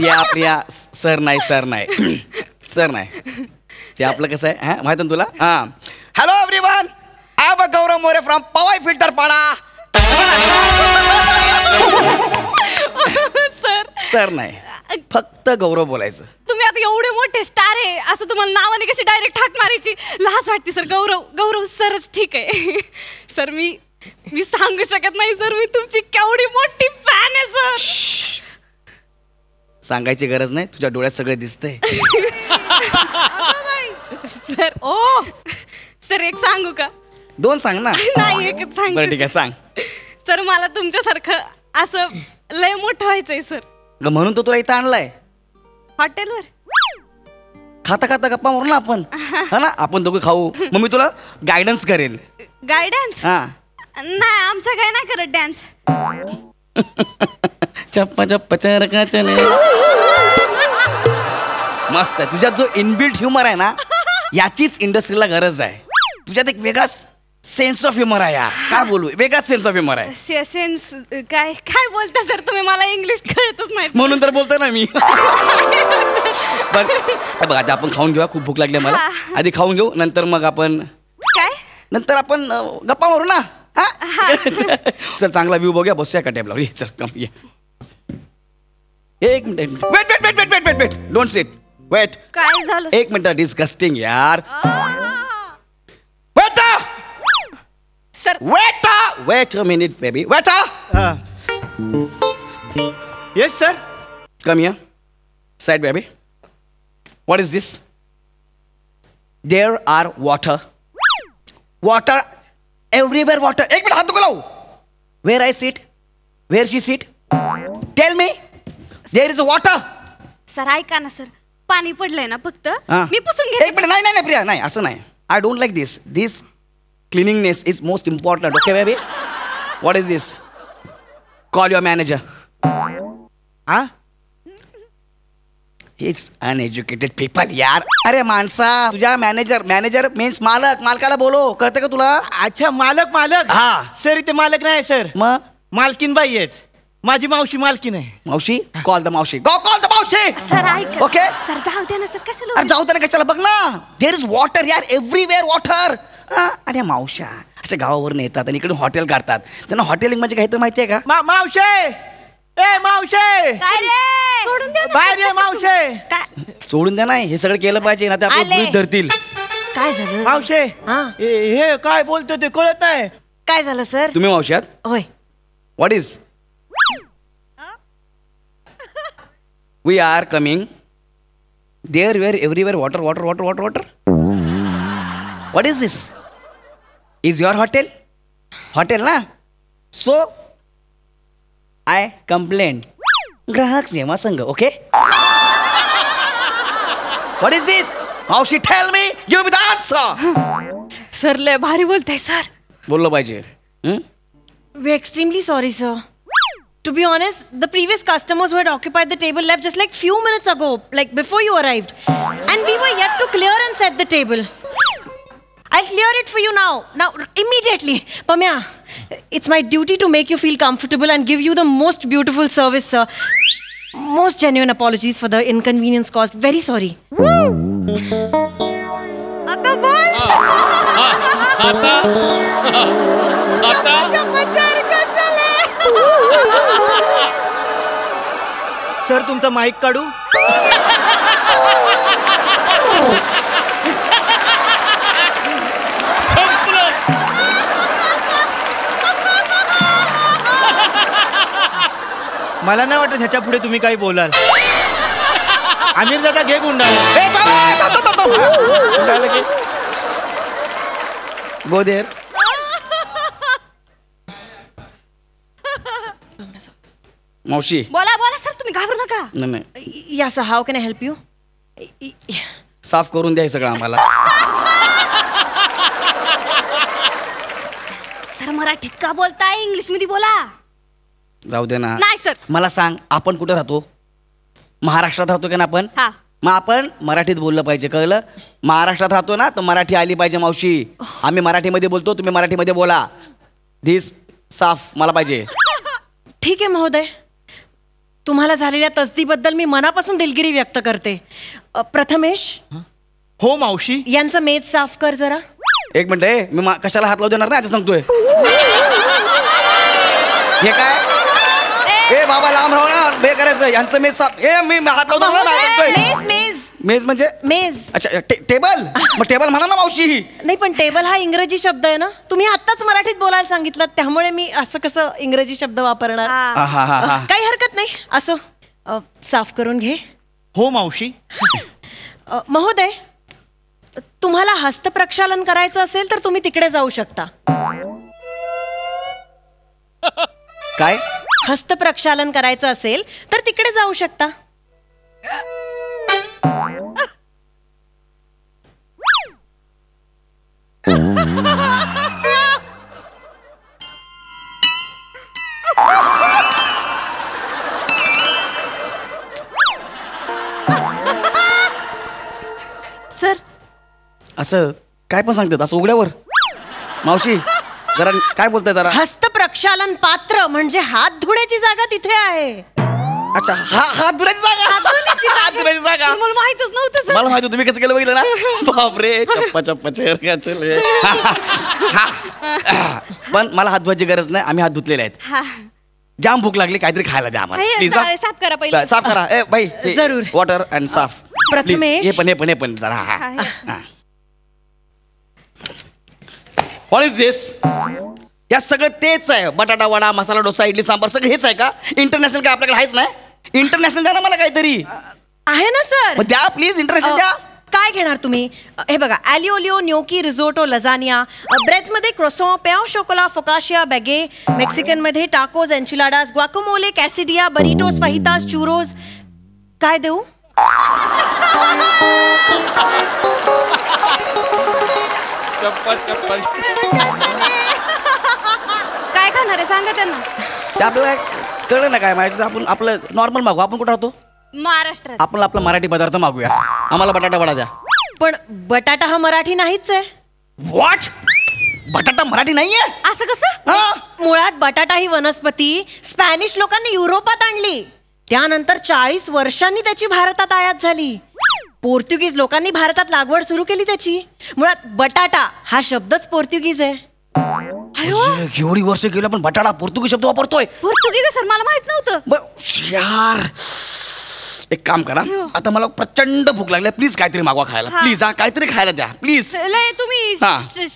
Priya Priya sir नाही sir नाही sir नाही ते आपलं कसं आहे हा माहिती ना तुला. हा hello everyone I am Gaurav More from Powai Filter Pada. Sir sir नाही फक्त गौरव बोलायचं. तुम्ही आता एवढे मोठे स्टार आहे असं तुम्हाला नावाने कशी डायरेक्ट हाक मारायची लाज वाटते सर. गौरव गौरव सरच ठीक आहे. सर मी सांगू शकत नाही सर मी तुमची केवढी मोठी फॅन आहे सर. सांगायची गरज नाही तुझ्या डोळ्यात सगळे दिसतंय. सर ओ सर एक सांगू का. दोन सांग ना. नाही एकच सांग. बरं ठीक आहे सांग. सर मला तुमच्यासारखं असं लय मोठं व्हायचंय सर. म्हणून तो तुला इथं आणलाय हॉटेलवर. खाता खाता गप्पा मारू ना आपण हा ना आपण दोघं खाऊ मग मी तुला गायडन्स करेल. गायडन्स. हा नाही आमच्या काय नाही करत डान्स. चप्पा चप्पा चरका चले. मस्त आहे तुझ्यात जो इनबिल्ट ह्युमर आहे ना याचीच इंडस्ट्रीला गरज आहे. तुझ्यात एक वेगळाच सेन्स ऑफ ह्युमर आहे. काय बोलू वेगळाच सेन्स ऑफ ह्युमर आहे. सेन्स काय काय बोलता सर तुम्ही मला इंग्लिश कळतच नाही म्हणून तर बोलतोय ना मी. बघ आता आपण खाऊन घेऊया खूप भूक लागली मला. आधी खाऊन घेऊ नंतर मग आपण काय नंतर आपण गप्पा मारू ना. चल चांगला व्ह्यू बघूया बसूया का टेबलावर. चल कम ये. एक minute wait wait wait wait wait wait wait don't sit wait. काय झालं. एक मिनिट डिस्गस्टिंग यार. Wait sir wait wait a minute baby wait. Yes sir. Come here side baby. What is this. There are water water everywhere water. एक minute हात नको लावू. Where I sit where she sit tell me. There is a water. Sir ऐका ना sir पाणी पडलंय ना फक्त हा. मी पुसून एक घेते. मिनिट नाही नाही नाही प्रिया नाही असं नाही. I don't like this. This cleanliness is most important. Okay baby. What is this. Call your manager. हा इज अनएज्युकेटेड पीपल यार. अरे माणसा तुझ्या मॅनेजर मॅनेजर मीन्स मालक. मालकाला बोलो कळतं का तुला. अच्छा मालक मालक. हा. सर इथे मालक नाही सर मग मालकीन बाई आहेत. माझी मावशी मालकीन आहे. मावशी कॉल द मावशी. गो कॉल द मावशी. सर ऐका ओके. सर जाऊ द्या ना सर कशाला. अरे जाऊ त्याला कशाला बघ ना. देर इज वॉटर यार एव्हरीवेअर वॉटर. अरे मावशा अशा गावावरून येतात आणि इकडे हॉटेल काढतात. त्यांना हॉटेलिंग म्हणजे काही तर माहितीये का. मावशे ए मावशे काय रे सोडून द्या ना बाहेर सर, ये कशाला. मावशे. काय सोडून द्या नाही हे सगळं केलं पाहिजे ना ते आपलं आले. गृहीत धरतील. काय झालं. मावशे हा. हे काय बोलतो ते कळत नाही. काय झालं सर. तुम्ही मावशात होय what is. We are coming there where everywhere water water water water water. What is this. Is your hotel hotel ना. सो आय कंप्लेन ग्राहक सेवा संघ. ओके. What is this. मावशी tell me give me the answer. Sir लय भारी बोलताय sir. बोललं पाहिजे. We're extremely sorry, sir. To be honest, the previous customers who had occupied the table left just like few minutes ago, like before you arrived. And we were yet to clear and set the table. I'll clear it for you now. Now, immediately. Pamya, it's my duty to make you feel comfortable and give you the most beautiful service, sir. Most genuine apologies for the inconvenience caused. Very sorry. आता बोल. Sir तुमचा mic काढू. मला नाही वाटत ह्याच्या पुढे तुम्ही काही बोलाल. आमिर दादा घे गुंडा. Go there. मावशी बोला बोला सर तुम्ही घाबरू नका. नाही नाही Yeah, sir. How can I help you? साफ करून द्या हे सगळं आम्हाला. सर मराठीत का बोलताय इंग्लिश मध्ये बोला. जाऊ दे ना. नाही सर. मला सांग आपण कुठे राहतो. महाराष्ट्रात राहतो का ना आपण. हा. मग आपण मराठीत बोललं पाहिजे कळलं. महाराष्ट्रात राहतो ना तर मराठी आली पाहिजे मावशी. आम्ही मराठीमध्ये बोलतो तुम्ही मराठीमध्ये बोला. धिस साफ मला पाहिजे. ठीक है महोदय. तुम्हाला झालेल्या तसदीबद्दल मी मनापासून दिलगिरी व्यक्त करते. प्रथमेश, हो मावशी. यांचं मेज साफ कर जरा. एक मिनिट मी कशाला हात लावू देणार नाही आता सांगतोय. हे काय ए बाबा लांब राहू ना बे करायचं यांचं मेज साफ. मी हात लावतो ना मेज मेज मेज म्हणजे मेज. अच्छा टेबल. मग टेबल म्हणा ना मावशी. नाही पण टेबल हा इंग्रजी शब्द आहे ना. तुम्ही आत्ताच मराठीत बोलायला सांगितलं त्यामुळे मी असं कसं इंग्रजी शब्द वापरणार. काही हरकत नाही. असो साफ करून घे. हो मावशी. महोदय, तुम्हाला हस्तप्रक्षालन करायचं असेल तर तुम्ही तिकडे जाऊ शकता. काय हस्तप्रक्षालन करायचं असेल तर तिकडे जाऊ शकता. सर असं काय पण सांगतात असं उघड्यावर. मावशी जरा काय बोलताय जरा. हस्तप्रक्षालन पात्र म्हणजे हात धुण्याची जागा तिथे आहे. अच्छा हात धुण्याची जागा. हात धुण्याची जागा मला माहितच नव्हतं सर. मला माहिती तुम्ही कसं केलं बघितलं ना. बापरे चप्पा चप्पा चेहरा चले. पण मला हात धुवायची गरज नाही. आम्ही हात धुतलेले आहेत. जाम भूक लागली काहीतरी खायला द्या आम्हाला प्लीज. साफ करा पहिले. साफ करा ए बाई. जरूर. वॉटर अँड साफ. प्रथमेश. हे पण जरा. व्हॉट इज दिस. या सगळं तेच आहे. बटाटा वडा मसाला डोसा इडली सांबार सगळं हेच आहे का. इंटरनॅशनल काय आपल्याकडे आहेच नाही. इंटरनॅशनल द्या ना मला काहीतरी. आहे ना सर. मग द्या प्लीज इंटरनॅशनल द्या. काय घेणार तुम्ही. हे बघा ॲलिओलिओ न्योकी रिझोटो लजानिया. ब्रेड्समध्ये croissant pain au chocolat focaccia baguette. मेक्सिकनमध्ये tacos enchiladas guacamole quesadilla burritos fajitas churros. काय देऊ. काय खाणार आहे सांगा त्यांना. ते आपल्याला कळलं ना काय माहिती. आपण आपलं नॉर्मल मागू. आपण कुठं राहतो. महाराष्ट्रात. आपण आपला मराठी पदार्थ मागूया. आम्हाला बटाटा वडा द्या. पण बटाटा हा मराठी नाहीच आहे. व्हॉट. बटाटा मराठी नाहीये. असं कसं. मुळात बटाटा ही वनस्पती स्पॅनिश लोकांनी युरोपात आणली. त्यानंतर 40 वर्षांनी त्याची भारतात आयात झाली. पोर्तुगीज लोकांनी भारतात लागवड सुरू केली त्याची. मुळात बटाटा हा शब्दच पोर्तुगीज आहे. एवढी वर्ष गेलो पण बटाटा पोर्तुगीज शब्द वापरतोय. पोर्तुगीज सर मला माहित नव्हतं. यार एक काम करा. आता मला प्रचंड भूक लागली. प्लीज काहीतरी मागवा खायला. प्लीज काहीतरी खायला द्या प्लीज. लय तुम्ही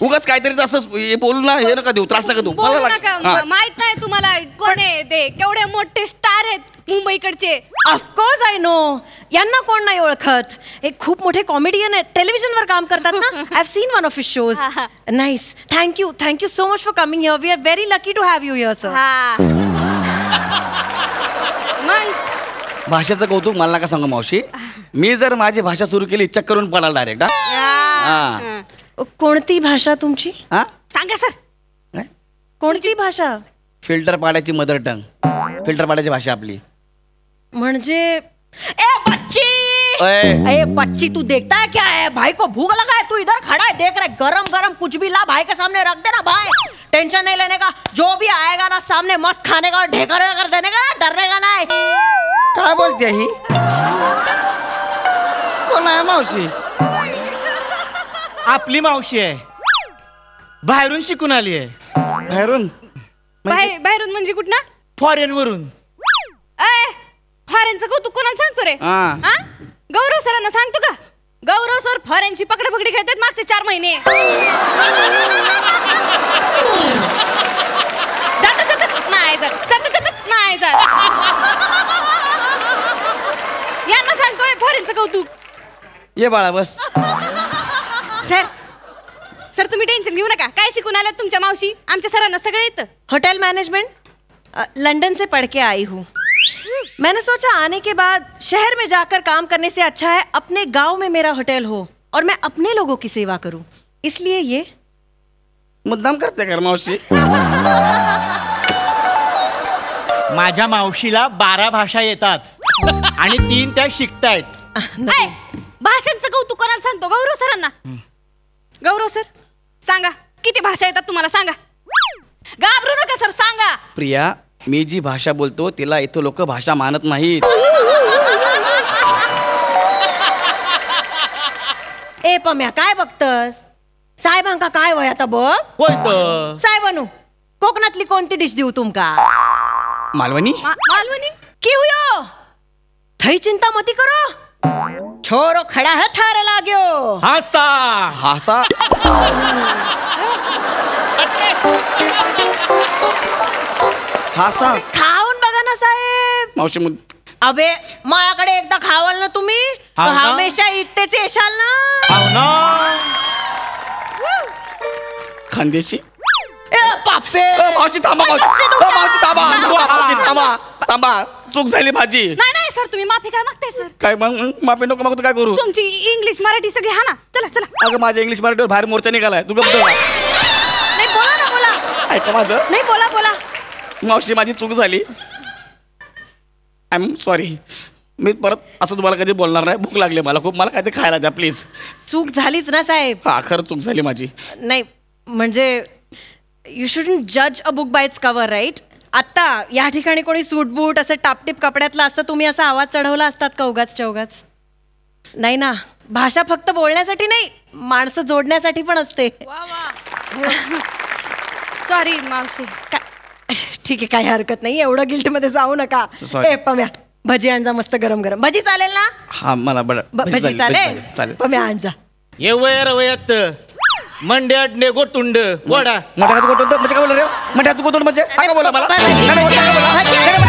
उगाच काहीतरी असं बोलू ना. हे नका देऊ. त्रास नका देऊ. बोलू नका. माहित नाही तुम्हाला कोण आहे ते. केवढे मोठे स्टार आहेत मुंबईकडचे. Of course I know. यांना कोण नाही ओळखत. हे खूप मोठे कॉमेडियन आहेत. टेलिव्हिजनवर काम करतात ना. I have seen one of his shows. Nice. Thank you so much for coming here. We are very lucky to have you here sir. मग भाषेचं कौतुक मला नका सांगू मावशी. मी जर माझी भाषा सुरू केली चेक करून पडाल डायरेक्ट. कोणती भाषा तुमची. सांगा सर. कोणती भाषा. फिल्टर पाडायची मदर टंग. फिल्टर पाडायची भाषा आपली. म्हणजे ए बच्ची तू देखता है क्या है. भाई को भूख लगा है. तू इधर खड़ा है देख रहा है. गरम गरम कुछ भी ला भाई के सामने रख देना. भाई टेंशन नहीं लेने का. जो भी आएगा ना सामने मस्त खाने का और ढेकर कर देने का ना. डरने का नहीं. काय बोलते ही. कोण आहे मावशी. आपली मावशी आहे. बाहेरून शिकून आली आहे. बाहेरून बाहेरून म्हणजे कुठं. फॉरेन वरून. फॉरेनचं कौतुक कोणाला सांगतो रे. गौरव सरांना सांगतो का. गौरव सर फॉरेनची पकडापकडी खेळतात मागचे 4 महिने. नाही जात. यांना सांगतोय फॉरेनचं कौतुक. ये बाळा बस. सर तुम्ही टेन्शन घेऊ नका. काय शिकून आल्यात तुमच्या मावशी. आमच्या सरांना सगळं येतं. होटल मैनेजमेंट लंदन से पढ़ के आई हूँ. मैंने सोचा आने के बाद शहर में जाकर काम करने से अच्छा है अपने गांव में मेरा होटल हो और मैं अपने लोगों की सेवा करूं. इसलिए ये मुद्दाम करते कर मावशी. माझ्या मावशीला 12 भाषा येतात आणि 3 त्या शिकतायत. भाषांचं कौतुक कोणाला सांगतो. गौरव सरांना. गौरव सर सांगा किती भाषा येतात तुम्हाला. सांगा. घाबरू नका सर सांगा. प्रिया मी जी भाषा बोलतो तिला इथं लोक भाषा मानत नाहीत. ए पम्या काय बघतस? साहेबांका काय वय आता बघ. होय तर साहेबानू कोकणातली कोणती डिश देऊ तुमका? मालवणी. मालवणी. की हुयो थई चिंता मती करो, छोरो खड़ा है थारे लाग्यो. हासा हासा. हासा. खाऊन बघा ना साहेब. मावशी अबे माझ्याकडे एकदा खावाल ना तुम्ही तर हा ना? हमेशा इथेच येशाल ना. हाव ना. खानदेशी. ए पापे. मावशी थांबा. मावशी थांबा. मावशी थांबा. थांबा. चूक झाली माझी. नाही नाही सर, तुम्ही माफी काय मागताय सर? काय मग माफी नको मागतो काय करू? तुमची इंग्लिश मराठी सगळी हा ना. चला चला. अगं माझ्या इंग्लिश मराठीवर बाहेर मोर्चा निघालाय. तू गप्प बस. नाही बोला ना बोला. ऐका माझं. नाही बोला बोला. मावशी माझी चूक झाली. I am sorry. मी परत असं तुम्हाला कधी बोलणार नाही. भूक लागली मला खूप. मला काहीतरी खायला द्या प्लीज. चूक झालीच ना साहेब. हा खरं चूक झाली माझी. नाही म्हणजे यू शुडंट जज a book by its cover right. आत्ता या ठिकाणी कोणी सूट बूट असं टापटीप कपड्यातलं असतं, तुम्ही असा आवाज चढवला असतात का उगाच चौगाच? नाही ना. भाषा फक्त बोलण्यासाठी नाही, माणसं जोडण्यासाठी पण असते. सॉरी मावशी. ठीक आहे काही हरकत नाही, एवढं गिल्ट मध्ये जाऊ नका. Sorry. ए पम्या भजी आणजा मस्त गरम गरम. भजी चालेल ना? हा मला भजी चालेल. चालेल. पम्या आणजा. ये वयर वयत मंड्याडने गोटुंड वडा. मोठ्या तू गोटून म्हणजे काय बोलणार रे? मोठ्या तू गोटून म्हणजे काय बोला मला? भजी, नाही, नाही, बोला, बोला. भजी, नाही, नाही,